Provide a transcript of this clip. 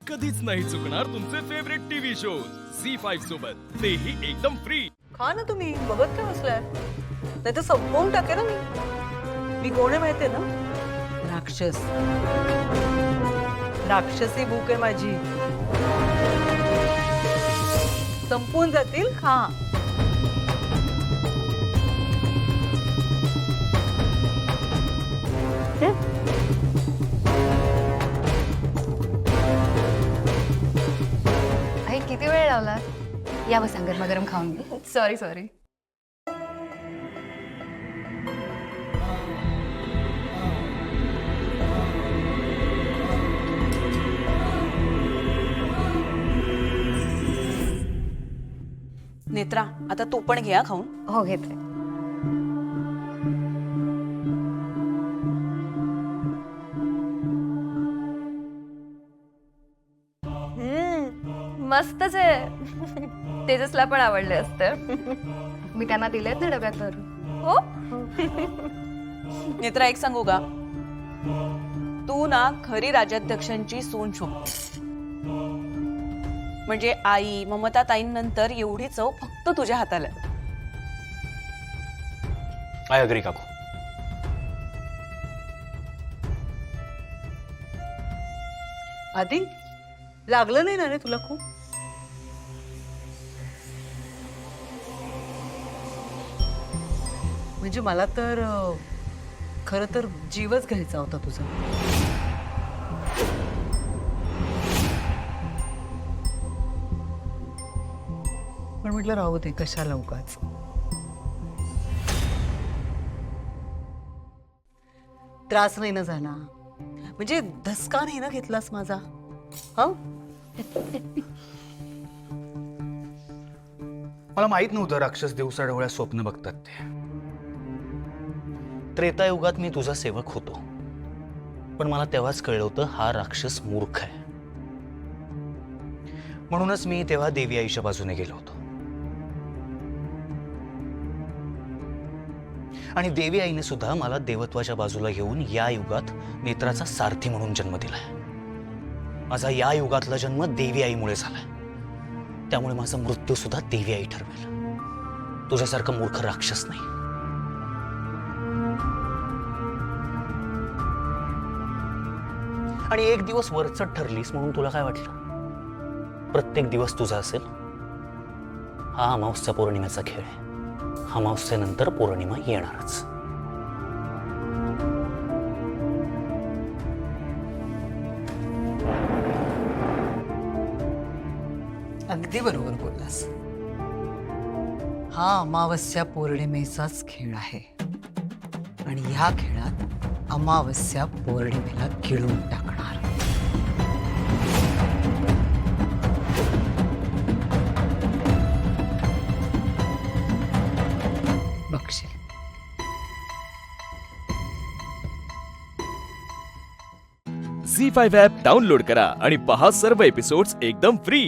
कधीच नाही चुकणार तुमचे फेवरेट टीव्ही शोज झी5 सोबत, तेही एकदम फ्री। खा ना तुम्ही, बघत काय बसलाय? नाही तर संपवून टाके ना मी कोण आहे माहितीये ना? राक्षस, राक्षसी भूक आहे माझी। संपून जातील, खा। आई किती वेळ लावला? या बसा, गरमागरम खाऊन घे। Sorry sorry. नेत्रा, आता तू पण घ्या खाऊन। हो घेते। मस्तच आहे। तेजसला पण आवडले असतं। मी त्यांना दिलेत ना डब्यात भरून। हो नेत्रा, एक सांगू का? तू ना खरी राजाध्यक्षांची सून शोभते। म्हणजे आई ममता ताईंनंतर एवढी चव फक्त तुझ्या हाताला आहे। आय अग्री काकू। आधी लागलं नाही ना रे तुला खूप? म्हणजे मला तर खरं तर जीवच घ्यायचा होता तुझा। पण म्हटलं राहू दे, कशाला उगाच। त्रास नाही ना झाला, म्हणजे धसका नाही ना घेतलास माझा? हा, मला माहित नव्हतं राक्षस दिवसा डोळ्यात स्वप्न बघतात ते। त्रेतायुगात मी तुझा सेवक होतो, पण मला तेव्हाच कळलं होतं हा राक्षस मूर्ख आहे। म्हणूनच मी तेव्हा देवी आईच्या बाजूने गेलो होतो। आणि देवी आईने सुद्धा मला देवत्वाच्या बाजूला घेऊन या युगात नेत्राचा सारथी म्हणून जन्म दिलाय। माझा या युगातला जन्म देवी आईमुळे झालाय, त्यामुळे माझा मृत्यू सुद्धा देवी आई ठरवेल। तुझ्यासारखा मूर्ख राक्षस नाही। आणि एक दिवस वरचढ ठरलीस म्हणून तुला काय वाटलं? प्रत्येक दिवस तुझा असेल? हा अमावस्या पौर्णिमेचा खेळ आहे। अमावस्येनंतर पौर्णिमा येणारच। अगदी बरोबर बोललास। हा अमावस्या पौर्णिमेचाच खेळ आहे, आणि ह्या खेळात अमावस्या पौर्णिमेला गिळून टाकणार। बघशील। झी5 ॲप डाउनलोड करा आणि पहा सर्व एपिसोड्स एकदम फ्री।